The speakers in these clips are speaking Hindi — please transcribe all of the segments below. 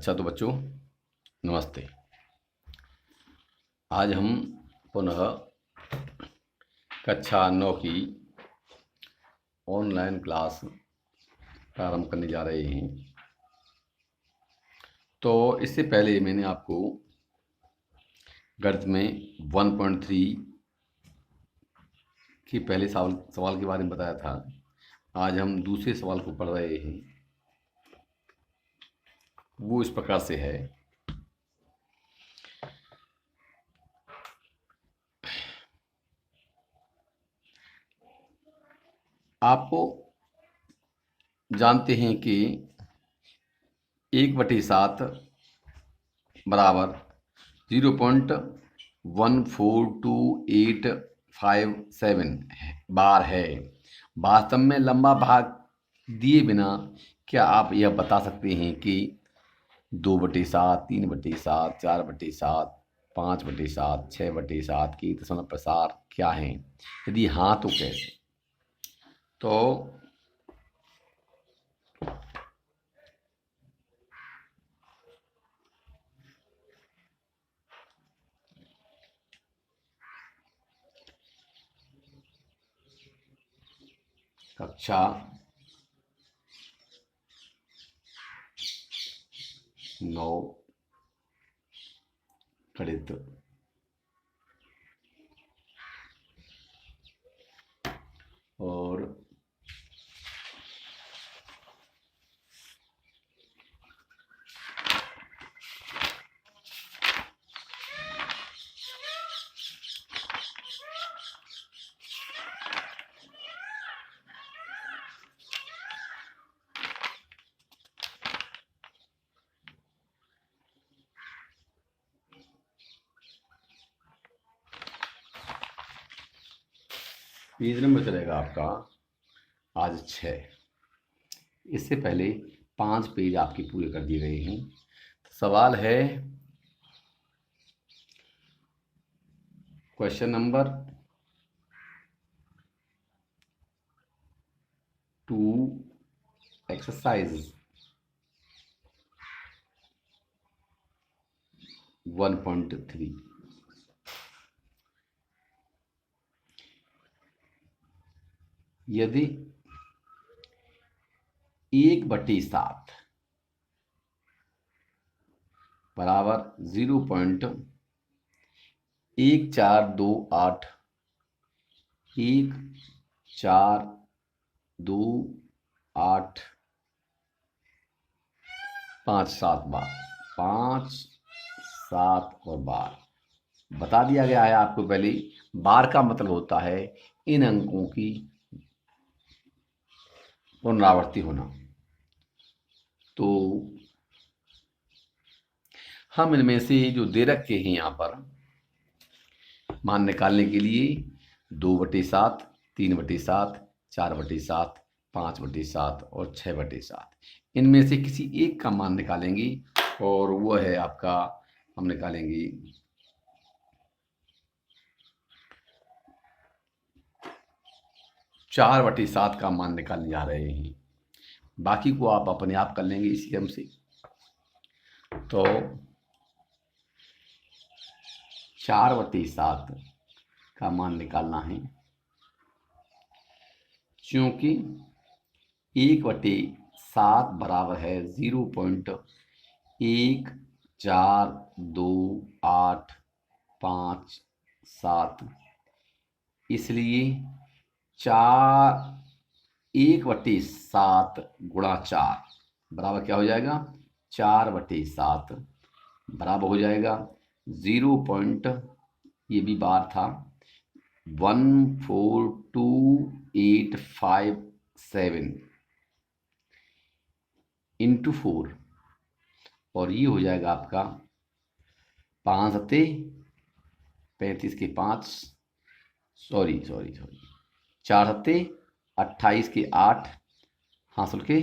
अच्छा तो बच्चों नमस्ते। आज हम पुनः कक्षा 9 की ऑनलाइन क्लास प्रारंभ करने जा रहे हैं। तो इससे पहले मैंने आपको गणित में 1.3 के पहले सवाल के बारे में बताया था। आज हम दूसरे सवाल को पढ़ रहे हैं। वो इस प्रकार से है। आपको जानते हैं कि 1/7 बराबर 0.142857 बार है। वास्तव में लंबा भाग दिए बिना क्या आप यह बता सकते हैं कि 2/7, 3/7, 4/7, 5/7, 6/7 की दशमलव प्रसार क्या है? यदि हाँ तो कैसे? तो कक्षा 9 गणित और पेज नंबर चलेगा आपका आज 6। इससे पहले 5 पेज आपके पूरे कर दिए गए हैं। सवाल है क्वेश्चन नंबर 2 एक्सरसाइज 1.3। यदि 1/7 बराबर 0.1428 142857 बार 5, 7 और बार बता दिया गया है आपको। पहले बार का मतलब होता है इन अंकों की पुनरावृत्ति होना। तो हम इनमें से जो दे रखे हैं यहाँ पर मान निकालने के लिए 2/7, 3/7, 4/7, 5/7 और 6/7 इनमें से किसी एक का मान निकालेंगे और वो है आपका हम निकालेंगे 4/7 का मान निकालने जा रहे हैं। बाकी को आप अपने आप कर लेंगे इसी क्रम से। तो 4/7 का मान निकालना है। क्योंकि 1/7 बराबर है 0.142857, इसलिए 1/7 गुणा 4 बराबर क्या हो जाएगा? 4/7 बराबर हो जाएगा 0. ये भी बार था 142,857 इंटू 4 और ये हो जाएगा आपका 5 सत्ते 35 के 5 सॉरी 4 सत्ते 28 के 8 हासिल के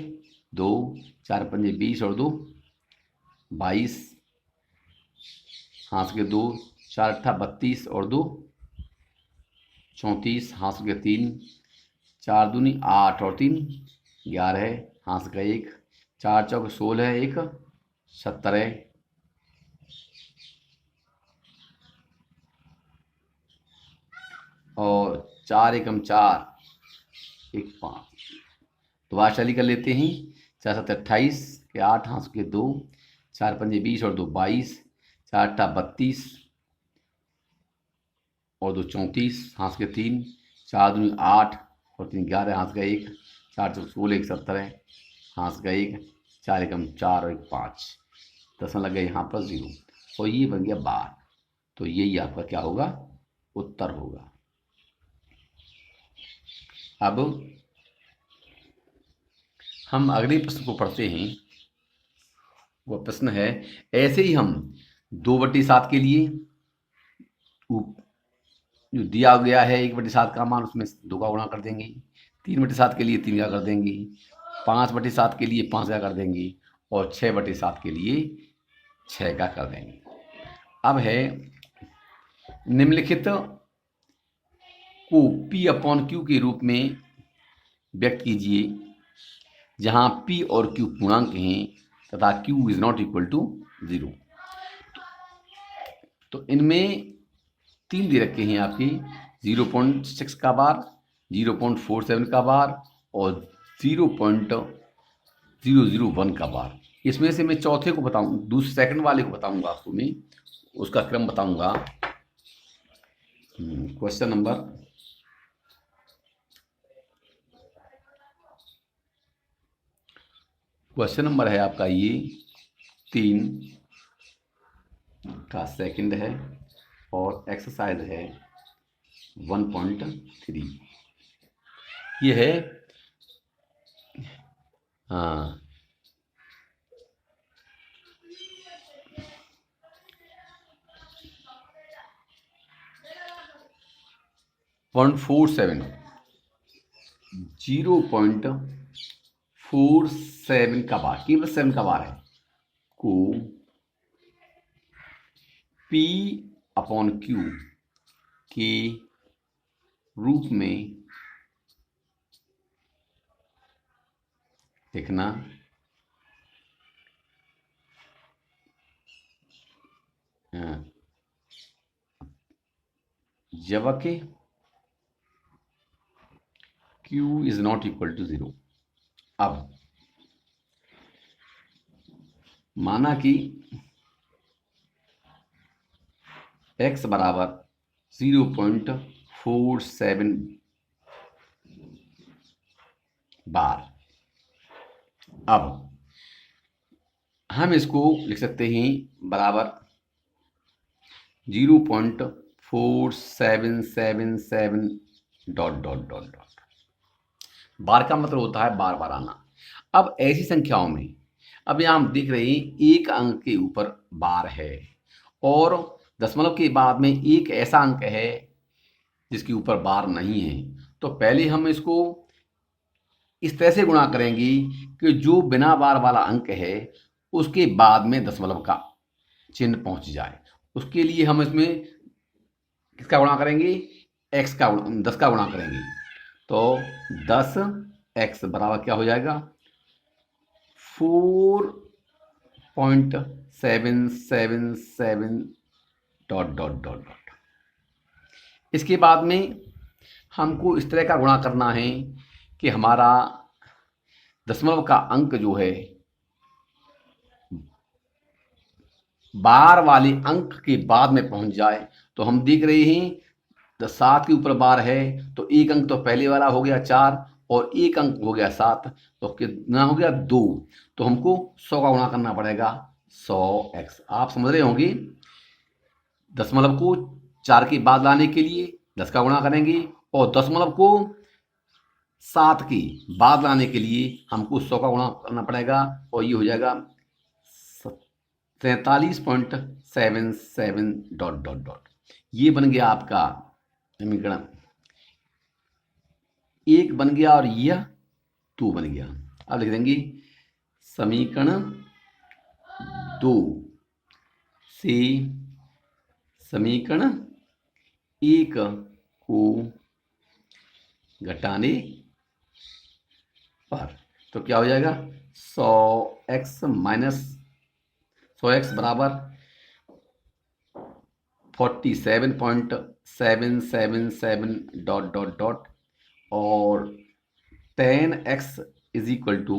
2 4 पंजे 20 और 2 22 हासिल के 2 4 अट्ठा 32 और 2 34 हासिल के 3 4 दूनी 8 और 3 11 हासिल का 1 4 चौक 16 1 17 और 4 एकम 4 1 5। दोबारा चाली कर लेते हैं। 4 7 28 के 8 हाँस के 2, 4 पंजे 20 और 2 22, 4 8 32 और 2 34 हाँस के 3, 4 दूनी 8 और 3 11 हाँस का 1, 4 चौक 16 1 17 हाँस का 1, 4 एकम 4 और 1 5। दशमलव लग गया यहाँ पर 0 और ये बन गया 12। तो यही आपका क्या होगा, उत्तर होगा। अब हम अगले प्रश्न को पढ़ते हैं। वह प्रश्न है, ऐसे ही हम 2/7 के लिए जो दिया गया है 1/7 का मान, उसमें 2 का गुणा कर देंगे। 3/7 के लिए 3 का कर देंगे। 5/7 के लिए 5 का कर देंगे और 6/7 के लिए 6 का कर देंगे। अब है निम्नलिखित को P/Q के रूप में व्यक्त कीजिए, जहां P और Q पूर्णांक हैं तथा Q is not equal to 0। तो इनमें 3 दे रखे हैं आपके, 0.6 का बार, 0.47 का बार और 0.001 का बार। इसमें से मैं चौथे को बताऊं, दूसरे सेकंड वाले को बताऊंगा आपको, मैं उसका क्रम बताऊंगा। क्वेश्चन नंबर है आपका ये 3 का सेकंड है और एक्सरसाइज है 1.3। ये है 0.47 का बार, केवल 7 का बार है, को P/Q के रूप में लिखना। जबकि Q is not equal to 0। अब माना कि x बराबर 0.47 बार। अब हम इसको लिख सकते हैं बराबर 0.4777 ... बार का मतलब होता है बार बार आना। अब ऐसी संख्याओं में, अब यहाँ हम देख रहे हैं एक अंक के ऊपर बार है और दशमलव के बाद में एक ऐसा अंक है जिसके ऊपर बार नहीं है। तो पहले हम इसको इस तरह से गुणा करेंगे कि जो बिना बार वाला अंक है उसके बाद में दशमलव का चिन्ह पहुंच जाए। उसके लिए हम इसमें किसका गुणा करेंगे, x का 10 का गुणा करेंगे। तो 10x बराबर क्या हो जाएगा, 4.777 ... इसके बाद में हमको इस तरह का गुणा करना है कि हमारा दशमलव का अंक जो है बार वाले अंक के बाद में पहुंच जाए। तो हम देख रहे हैं 7 के ऊपर बार है तो एक अंक तो पहले वाला हो गया 4 और एक अंक हो गया 7, तो कितना हो गया 2। तो हमको 100 का गुणा करना पड़ेगा, 100x। आप समझ रहे होंगे, दशमलव को 4 के बाद लाने के लिए 10 का गुणा करेंगे और दशमलव को 7 के बाद लाने के लिए हमको 100 का गुणा करना पड़ेगा और ये हो जाएगा 43.77 ... ये बन गया आपका समीकरण 1 बन गया और यह 2 बन गया। अब लिख देंगे समीकरण 2 से समीकरण 1 को घटाने पर तो क्या हो जाएगा, 100x - सो एक्स बराबर 47.777 डॉट डॉट डॉट और 10x is equal to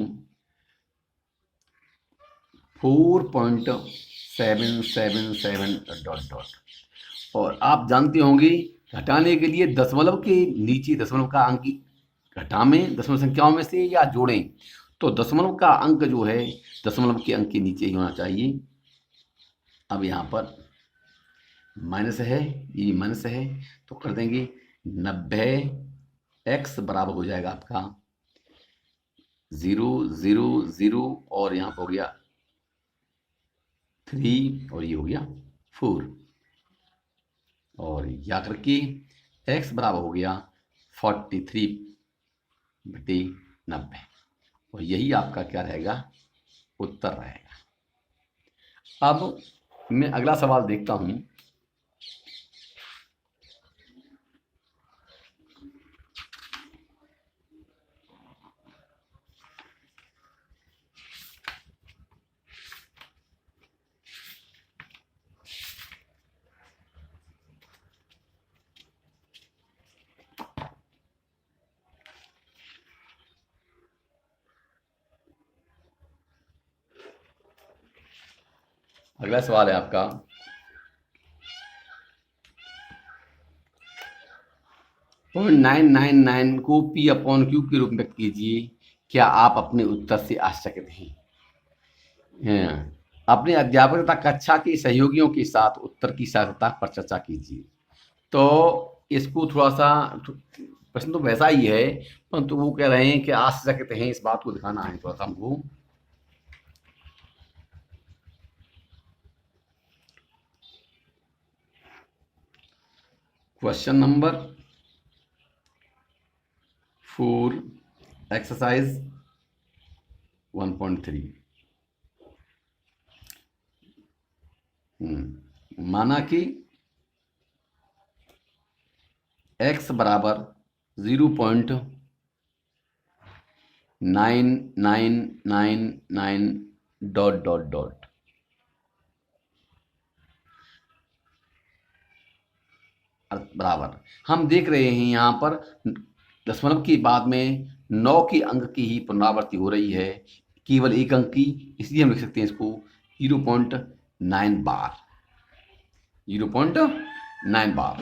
4.777 dot dot. और आप जानते होंगे घटाने के लिए दशमलव के नीचे दशमलव का अंक घटाएं दशमलव संख्याओं में से या जोड़ें, तो दशमलव का अंक जो है दशमलव के अंक के नीचे ही होना चाहिए। अब यहाँ पर माइनस है, ये माइनस है, तो कर देंगे 90x बराबर हो जाएगा आपका 0 0 0 और यहाँ पर हो गया 3 और ये हो गया 4 और या करके x बराबर हो गया 43/90 और यही आपका क्या रहेगा, उत्तर रहेगा। अब मैं अगला सवाल देखता हूं। अगला सवाल है आपका 0.999 को P/Q के रूप में व्यक्त कीजिए। क्या आप अपने उत्तर से आश्चर्यचकित हैं? अपने अध्यापक तथा कक्षा के सहयोगियों के साथ उत्तर की सार्थकता पर चर्चा कीजिए। तो इसको थोड़ा सा प्रश्न तो वैसा ही है, परंतु वो कह रहे हैं कि आश्चर्यचकित हैं, इस बात को दिखाना है थोड़ा सा हमको। क्वेश्चन नंबर 4 एक्सरसाइज 1.3 माना कि x बराबर 0.9999 डॉट डॉट डॉट बराबर हम देख रहे हैं यहाँ पर दशमलव के बाद में 9 के अंक की ही पुनरावृत्ति हो रही है, केवल एक अंक की, इसलिए हम लिख सकते हैं इसको 0.9 बार 0.9 बार।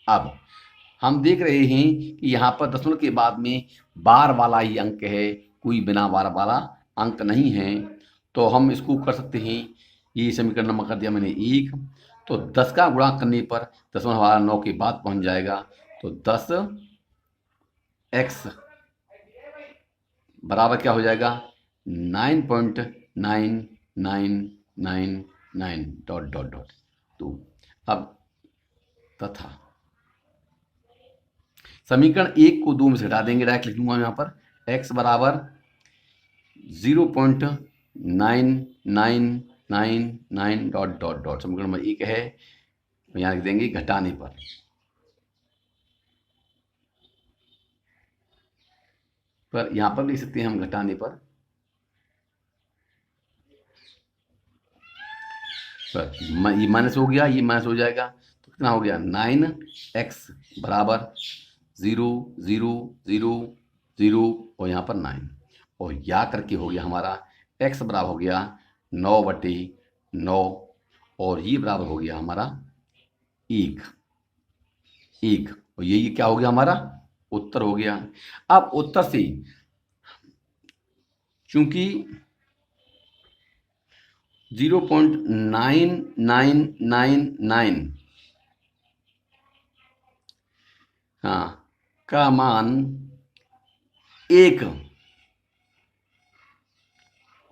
अब हम देख रहे हैं कि यहाँ पर दशमलव के बाद में बार वाला ही अंक है, कोई बिना बार वाला अंक नहीं है, तो हम इसको कर सकते हैं। ये समीकरण नंबर कर दिया मैंने 1, तो 10 का गुणा करने पर दशमलव हमारा 9 के बाद पहुंच जाएगा, तो 10x बराबर क्या हो जाएगा 9.9999 डॉट डॉट डॉट 2। अब तथा समीकरण 1 को 2 में से हटा देंगे, डायरेक्ट लिख दूंगा यहाँ पर x बराबर 0.9999 डॉट डॉट डॉट। समीकरण नंबर 1 है, यहाँ लिख देंगे घटाने पर यहाँ पर लिख सकते हैं हम घटाने पर ये माइनस हो गया, ये माइनस हो जाएगा, तो कितना हो गया 9x बराबर 0 0 0 0 और यहाँ पर 9 और या करके हो गया हमारा x बराबर हो गया 9/9 और ये बराबर हो गया हमारा 1 और ये क्या हो गया हमारा उत्तर हो गया। अब उत्तर से चूंकि 0.9999 का मान 1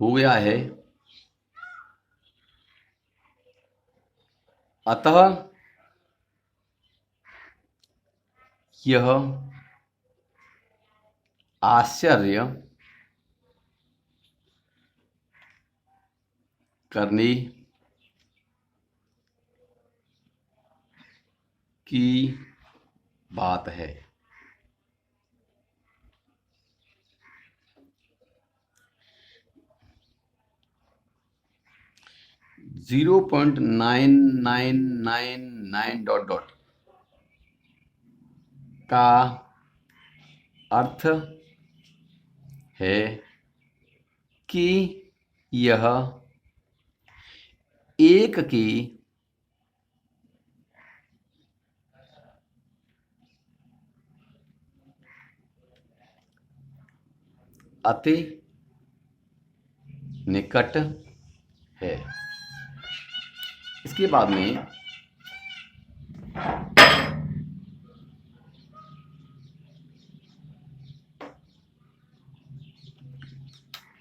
हो गया है, अतः यह आश्चर्य करने की बात है। 0.9999 डॉट डॉट का अर्थ है कि यह एक के अति निकट है। इसके बाद में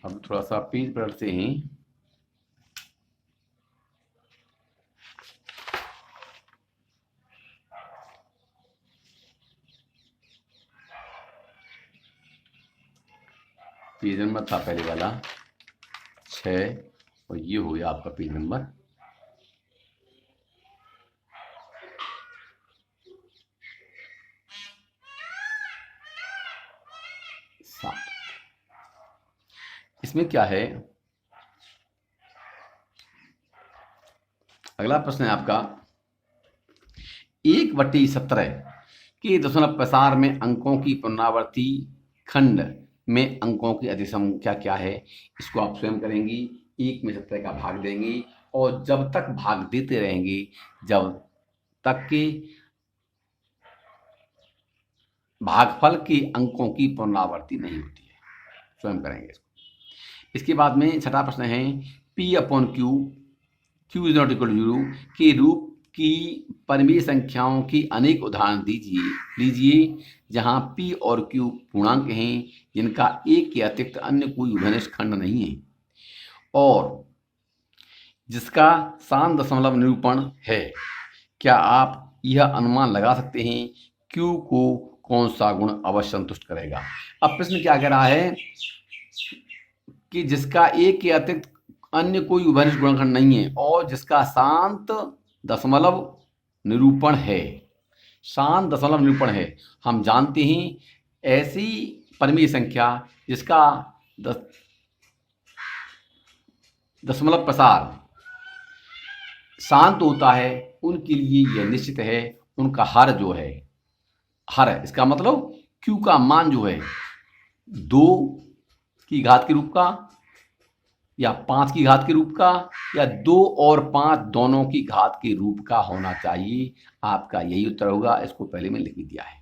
अब थोड़ा सा पेज पलटते हैं। पेज नंबर था पहले वाला 6 और ये हो गया आपका पेज नंबर 7। इसमें क्या है, अगला प्रश्न है आपका 1/17 के दशमलव प्रसार में अंकों की पुनरावृत्ति खंड में अंकों की अधिक संख्या क्या है। इसको आप स्वयं करेंगी, 1/17 का भाग देंगी और जब तक भाग देते रहेंगे जब तक कि भागफल के अंकों की पुनरावृत्ति नहीं होती है। स्वयं करेंगे इसको। इसके बाद में छठा प्रश्न है P/Q Q is not equal to 0 के रूप की परिमेय संख्याओं की अनेक उदाहरण लीजिए जहां P और Q पूर्णांक हैं जिनका एक के अतिरिक्त अन्य कोई उभयनिष्ठ खंड नहीं है और जिसका शांत दशमलव निरूपण है। क्या आप यह अनुमान लगा सकते हैं Q को कौन सा गुण अवश्य संतुष्ट करेगा। अब प्रश्न क्या कह रहा है कि जिसका एक के अतिरिक्त अन्य कोई उभयनिष्ठ गुणनखंड नहीं है और जिसका शांत दशमलव निरूपण है। शांत दशमलव निरूपण है, हम जानते हैं ऐसी परिमेय संख्या जिसका दशमलव प्रसार शांत होता है उनके लिए यह निश्चित है उनका हर जो है हर है। इसका मतलब Q का मान जो है 2 की घात के रूप का या 5 की घात के रूप का या 2 और 5 दोनों की घात के रूप का होना चाहिए। आपका यही उत्तर होगा। इसको पहले में लिख दिया है।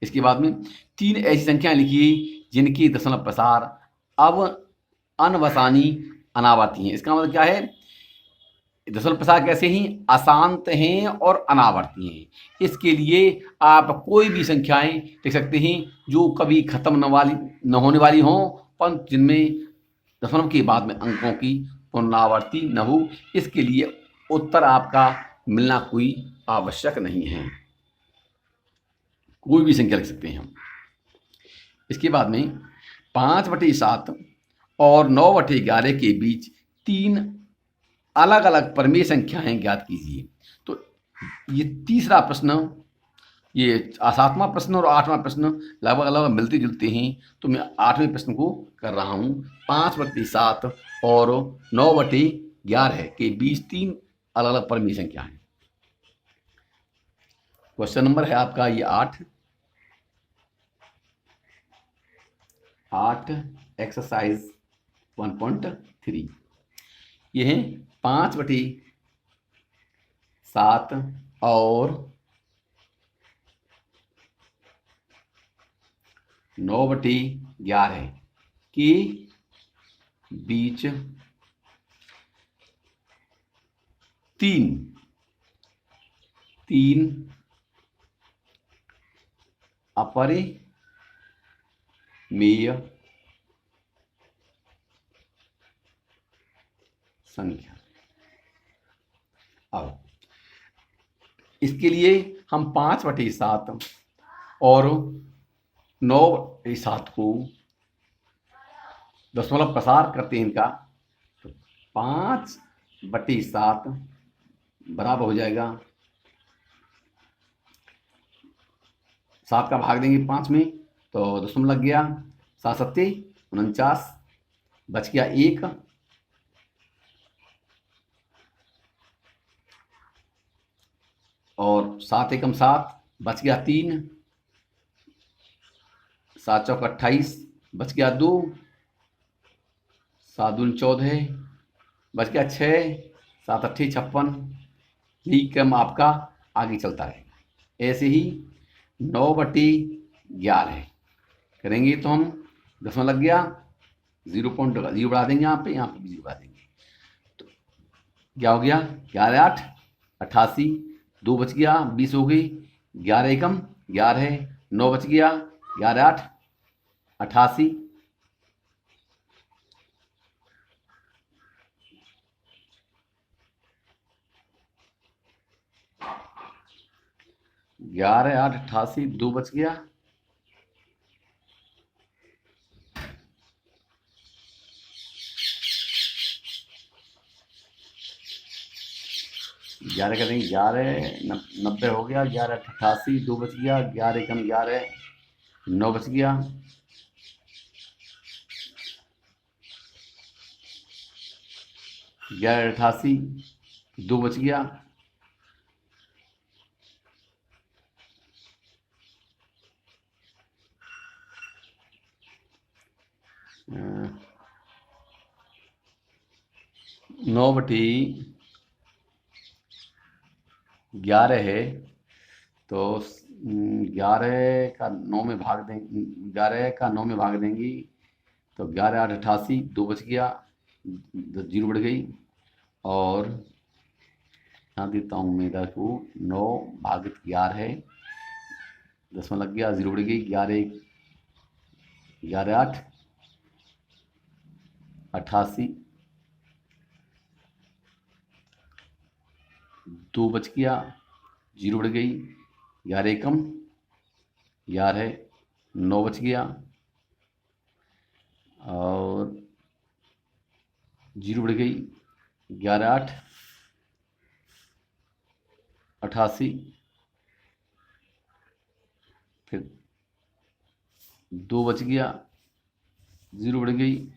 इसके बाद में 3 ऐसी संख्याएं लिखिए जिनकी दशमलव प्रसार अब अनवसानी अनावर्ती हैं। इसका मतलब क्या है, दशमलव प्रसार कैसे ही अशांत हैं और अनावर्ती हैं। इसके लिए आप कोई भी संख्याएं लिख सकते हैं जो कभी खत्म न होने वाली हों परंतु जिनमें दशमलव के बाद में अंकों की पुनरावृत्ति न हो। इसके लिए उत्तर आपका मिलना कोई आवश्यक नहीं है, कोई भी संख्या लिख सकते हैं हम। इसके बाद में 5/7 और 9/11 के बीच 3 अलग अलग परिमेय संख्याएं ज्ञात कीजिए। तो ये तीसरा प्रश्न, ये 7वां प्रश्न और 8वां प्रश्न लगभग अलग मिलते जुलते हैं तो मैं 8वें प्रश्न को कर रहा हूँ। 5/7 और 9/11 के बीच 3 अलग अलग परिमेय संख्याएं। क्वेश्चन नंबर है आपका ये 8 एक्सरसाइज 1.3। ये है 5/7 और 9/11 के बीच 3 अपरिमेय संख्या। अब इसके लिए हम 5/7 और 9/7 को दशमलव प्रसार करते हैं इनका, तो 5/7 बराबर हो जाएगा 7 का भाग देंगे 5 में तो दशमलव लग गया, 7 7 49, बच गया 1 और 7 एकम 7, बच गया 3, 7 चौक 28, बच गया 2, 7 दूनी 14, बच गया 6, 7 अट्ठी 56। यही क्रम आपका आगे चलता रहेगा। ऐसे ही 9/11 करेंगे तो हम 10 लग गया, 0 बढ़ा देंगे, यहाँ पे भी 0 बढ़ा देंगे, तो क्या हो गया 11 8 88, 2 बच गया 20 हो गई, 11 एकम 11, 9 बच गया, 11 8 88, 11 8 88, 2 बच गया, 11 कर देंगे, 11 90 हो गया, 11 88, 2 बच गया, 11 एकम 11, 9 बच गया, 11 88, 2 बच गया, 9/11 है, तो 11 का 9 में भाग देंगे, 11 का 9 में भाग देंगी तो 11 8 88, 2 बच गया, 0 बढ़ गई, और यहाँ देता हूँ मैं इधर को 9 भागित 11 है, 10 में लग गया, 0 बढ़ गई, 11 11 8 88, 2 बच गया, 0 बढ़ गई, 11 एकम 11, 9 बच गया, और 0 बढ़ गई, 11 8 88, फिर 2 बच गया, 0 बढ़ गई,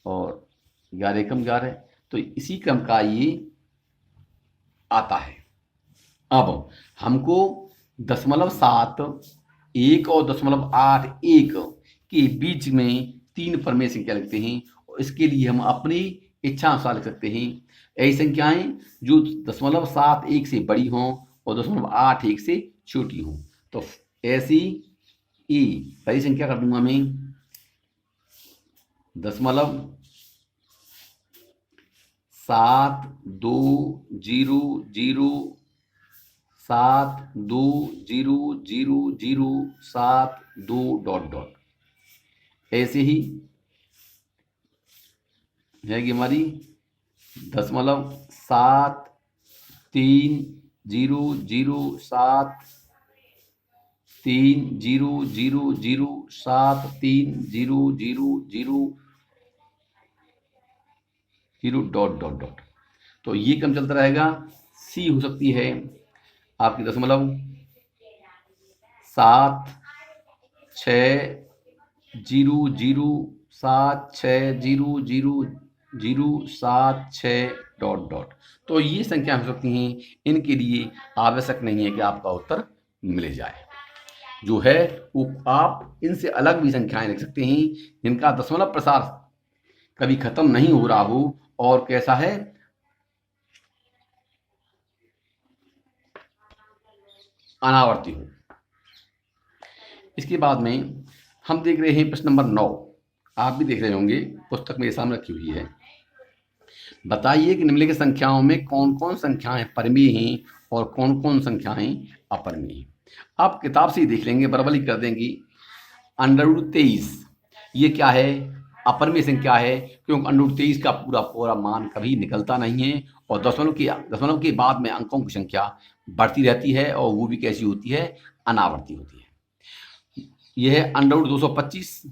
और 11 एकम 11, तो इसी क्रम का ये आता है। अब हमको 0.71 और 0.81 के बीच में 3 परमेय संख्या लिखते हैं, और इसके लिए हम अपनी इच्छा अनुसार लिख सकते हैं। ऐसी संख्याएं जो 0.71 से बड़ी हों और 0.81 से छोटी हों। तो ऐसी पहली संख्या कर दूंगा मैं 0.720007200072 ... ऐसे ही जाएगी हमारी 0.7300073000073000... तो ये कम चलता रहेगा। सी हो सकती है आपकी 0.760076000076... तो ये संख्या हो सकती हैं। इनके लिए आवश्यक नहीं है कि आपका उत्तर मिल जाए। जो है वो आप इनसे अलग भी संख्याएं लिख सकते हैं जिनका दशमलव प्रसार कभी खत्म नहीं हो रहा हो और कैसा है अनावर्ती हो। इसके बाद में हम देख रहे हैं प्रश्न नंबर 9। आप भी देख रहे होंगे, पुस्तक मेरे सामने रखी हुई है। बताइए कि निम्नलिखित संख्याओं में कौन कौन संख्याएं परमेय हैं और कौन कौन संख्याएं अपरमेय हैं। आप किताब से ही देख लेंगे, बराबर ही कर देंगी। √23 ये क्या है? अपरमेय संख्या है, क्योंकि √23 का पूरा पूरा मान कभी निकलता नहीं है और दशमलव के बाद में अंकों की संख्या बढ़ती रहती है और वो भी कैसी होती है? अनावर्ती होती है। यह है √225।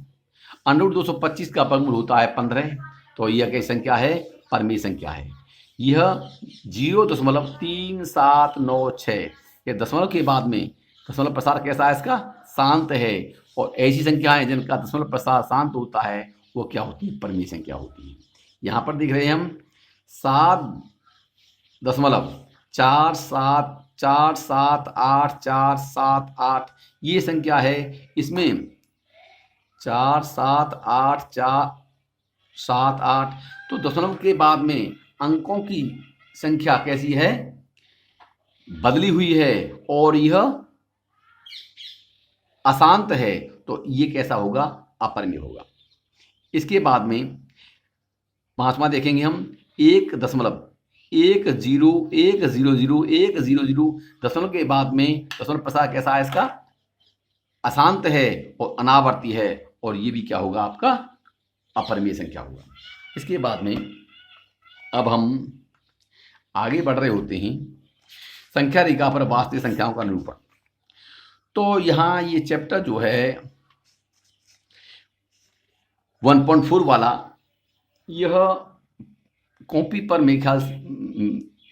√225 का वर्गमूल होता है 15, तो यह कैसी संख्या है? परमेय संख्या है। यह 0.3796, ये दशमलव के बाद में दशमलव प्रसार कैसा है इसका? शांत है। और ऐसी संख्याएं जिनका दशमलव प्रसार शांत होता है वो क्या होती है? परमेय संख्या होती है। यहाँ पर देख रहे हैं हम 7.474 4 7 8 4 7 8 ये संख्या है। इसमें 4 7 8 4 7 8 तो दशमलव के बाद में अंकों की संख्या कैसी है, बदली हुई है और यह अशांत है, तो ये कैसा होगा, अपरिमेय होगा। इसके बाद में पांचवा देखेंगे हम 1.100 दशमलव के बाद में दशमलव प्रसार कैसा है, इसका अशांत है और अनावर्ती है, और ये भी क्या होगा, आपका अपरिमेय संख्या होगा। इसके बाद में अब हम आगे बढ़ रहे होते हैं संख्या रेखा पर वास्तविक संख्याओं का निरूपण। तो यहाँ ये चैप्टर जो है 1.4 वाला, यह कॉपी पर मेरे ख्याल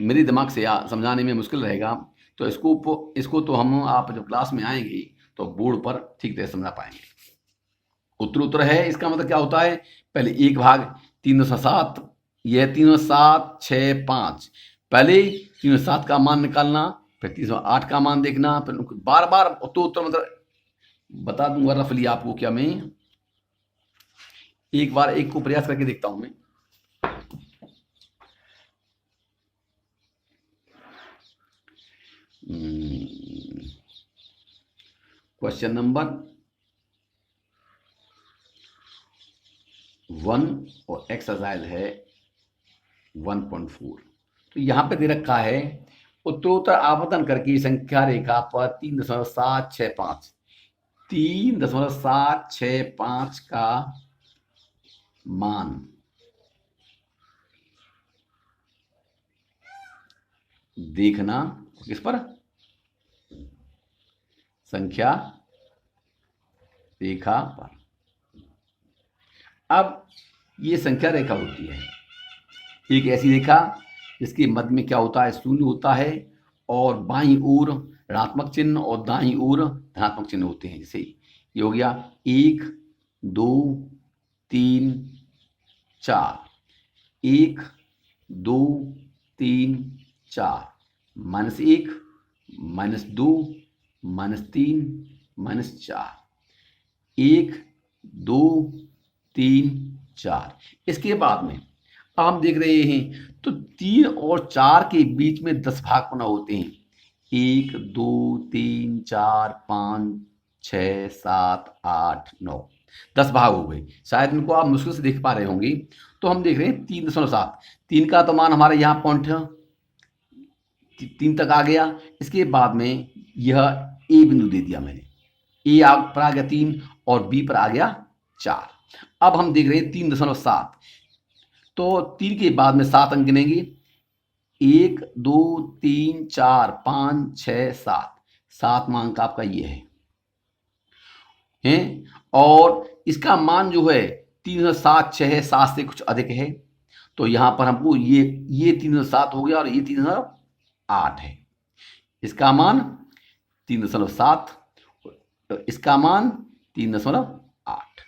मेरे दिमाग से समझाने में मुश्किल रहेगा, तो इसको तो हम आप जब क्लास में आएंगे तो बोर्ड पर ठीक तरह समझा पाएंगे। उत्तर है, इसका मतलब क्या होता है, पहले 1/307, यह 30765, पहले 307 का मान निकालना, फिर 308 का मान देखना, फिर बार बार उत्तर मतलब बता दूंगा रफली आपको। क्या मैं एक बार एक को प्रयास करके देखता हूं मैं। क्वेश्चन नंबर 1 और एक्सरसाइज है 1.4। तो यहां पे दे रखा है उत्तरोत्तर आवर्तन करके संख्या रेखा पर 3.765 का मान देखना। किस पर, संख्या रेखा पर। अब ये संख्या रेखा होती है एक ऐसी रेखा जिसके मध्य में क्या होता है, शून्य होता है, और बाईं ओर ऋणात्मक चिन्ह और दाईं ओर धनात्मक चिन्ह होते हैं। जैसे ये हो गया 1 2 3 4, 1 2 3 4, -1 -2 -3 -4, 1 2 3 4। इसके बाद में अब हम देख रहे हैं तो 3 और 4 के बीच में 10 भाग पुनः होते हैं। 1 2 3 4 5 6 7 8 9, 10 भाग हो गए। शायद इनको आप मुश्किल से देख पा रहे होंगे। तो हम देख रहे हैं 3.7, 3 का तो मान हमारे यहाँ पॉइंट 3 तक आ गया। इसके बाद में यह ए बिंदु दे दिया मैंने, ए पर आ गया 3 और बी पर आ गया 4। अब हम देख रहे हैं 3.7, तो 3 के बाद में 7 अंक गिनेंगे, 1 2 3 4 5 6 7, 7 अंक आपका ये है, और इसका मान जो है 3.76 है, 7 से कुछ अधिक है। तो यहां पर हमको ये 3.7 हो गया और ये 3.8 है। इसका मान 3.7, इसका मान 3.8।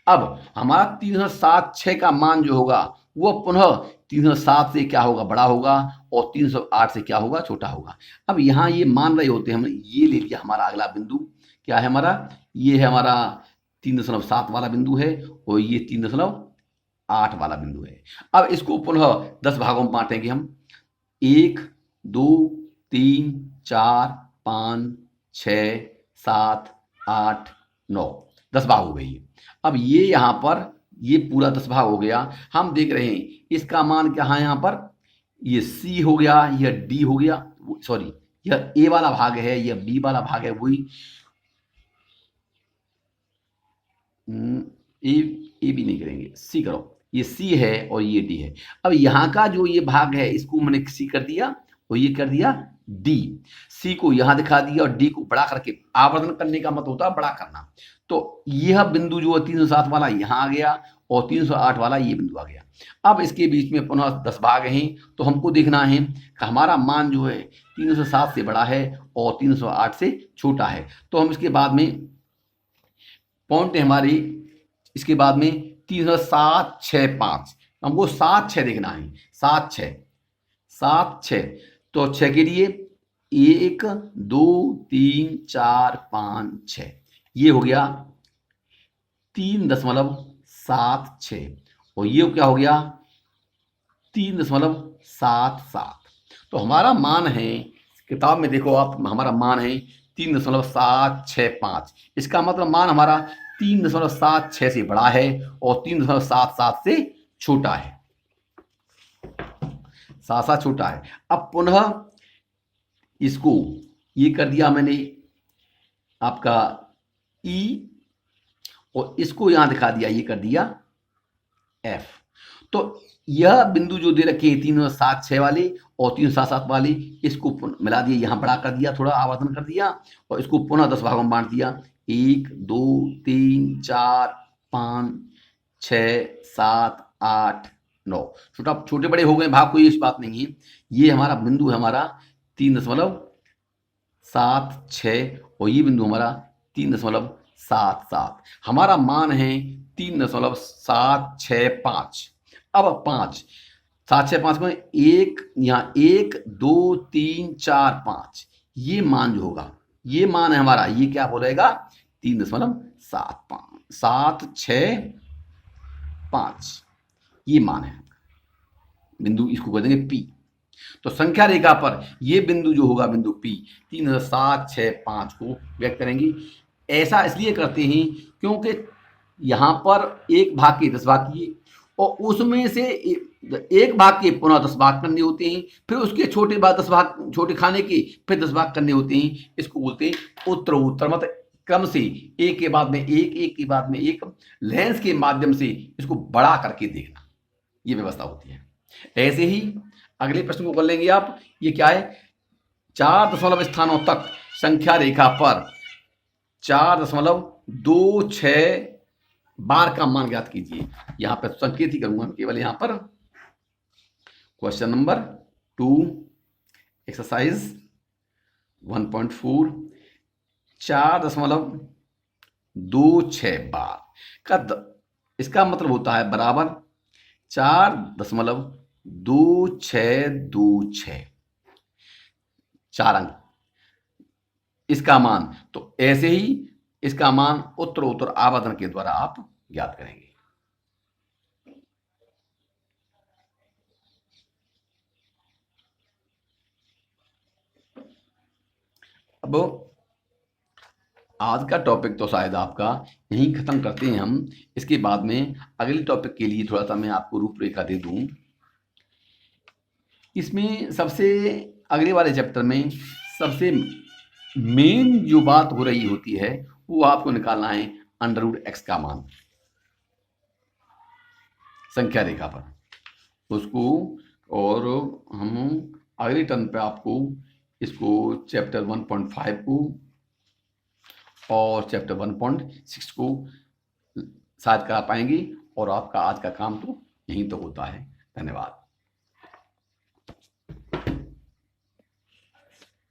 अब हमारा 3.76 का मान जो होगा वह पुनः 307 से क्या होगा, बड़ा होगा, और 308 से क्या होगा, छोटा होगा। अब यहाँ ये मान रहे होते हैं, हमने ये ले लिया हमारा अगला बिंदु क्या है हमारा, ये है हमारा 3.7 वाला बिंदु है, और ये 3.8 वाला बिंदु है। अब इसको पुनः 10 भागों में बांटेंगे हम, 1 2 3 4 5 6 7 8 9, 10 भाग हो गई। अब ये यहाँ पर ये पूरा 10 भाग हो गया। हम देख रहे हैं इसका मान क्या है, यहाँ पर ये सी हो गया, यह डी हो गया, सॉरी यह ए वाला भाग है, यह बी वाला भाग है, वही ए बी नहीं करेंगे, सी करो, ये सी है और ये डी है। अब यहाँ का जो ये भाग है इसको मैंने सी कर दिया और ये कर दिया डी, सी को यहां दिखा दिया और डी को बड़ा करके, आवर्धन करने का मतलब होता है बड़ा करना। तो यह बिंदु जो है 307 वाला यहां आ गया और 308 वाला ये बिंदु आ गया। अब इसके बीच में पुनः 10 भाग हैं, तो हमको देखना है कि हमारा मान जो है 307 से बड़ा है और 308 से छोटा है। तो हम इसके बाद में पॉइंट है हमारी, इसके बाद में 30765, हमको 7 6 देखना है, 7 6 7 6। तो 6 के लिए 1 2 3 4 5 6, ये हो गया 3.76 और ये क्या हो गया 3.77। तो हमारा मान है, किताब में देखो आप, हमारा मान है 3.765। इसका मतलब मान हमारा 3.76 से बड़ा है और 3.77 से छोटा है, सासा छोटा है। अब पुनः इसको ये कर दिया मैंने आपका ई, और इसको यहां दिखा दिया, ये कर दिया एफ। तो यह बिंदु जो दे रखे हैं 3.76 वाले और 3.77 वाले, इसको मिला दिया, यहां बड़ा कर दिया, थोड़ा आवर्धन कर दिया और इसको पुनः 10 भागों में बांट दिया। 1 2 3 4 5 6 7 8 9, छोटे बड़े हो गए भाग, कोई इस बात नहीं है। ये हमारा बिंदु है हमारा 3.76 और ये बिंदु हमारा 3.77। हमारा मान है 3.765। अब 5 7 6 5 में एक, यहाँ 1 2 3 4 5, ये मान जो होगा, ये मान है हमारा, ये क्या बोलेगा 3.75 7 6 5, ये मान है बिंदु, इसको कह देंगे पी। तो संख्या रेखा पर ये बिंदु जो होगा बिंदु पी 3.765 को व्यक्त करेंगे। ऐसा इसलिए करते हैं क्योंकि यहाँ पर 1 भाग के 10 भाग किए और उसमें से 1 भाग के पुनः 10 भाग करने होते हैं, फिर उसके छोटे भाग 10 भाग, छोटे खाने के फिर 10 भाग करने होते हैं। इसको बोलते हैं उत्तरोत्तर, मतलब क्रम से एक के बाद में एक, एक के बाद में एक, लेंस के माध्यम से इसको बड़ा करके देखना, ये व्यवस्था होती है। ऐसे ही अगले प्रश्न को कर लेंगे आप। ये क्या है, 4 दशमलव स्थानों तक संख्या रेखा पर 4.26 बार का मान ज्ञात कीजिए। यहां पर संकेत ही करूंगा केवल, यहां पर क्वेश्चन नंबर 2 एक्सरसाइज 1.4 4.26 बार का इसका मतलब होता है बराबर 4.2626, 4 अंक इसका मान। तो ऐसे ही इसका मान उत्तरोत्तर आवर्धन के द्वारा आप ज्ञात करेंगे। अब आज का टॉपिक तो शायद आपका यहीं खत्म करते हैं हम। इसके बाद में अगले टॉपिक के लिए थोड़ा सा मैं आपको रूपरेखा दे दूं। इसमें सबसे अगले वाले चैप्टर में सबसे मेन जो बात हो रही होती है वो आपको निकालना है √x का मान संख्या रेखा पर उसको, और हम अगले टर्न पे आपको इसको चैप्टर 1.5 को और चैप्टर 1.6 को शायद करा पाएंगे। और आपका आज का काम तो यहीं तो होता है। धन्यवाद।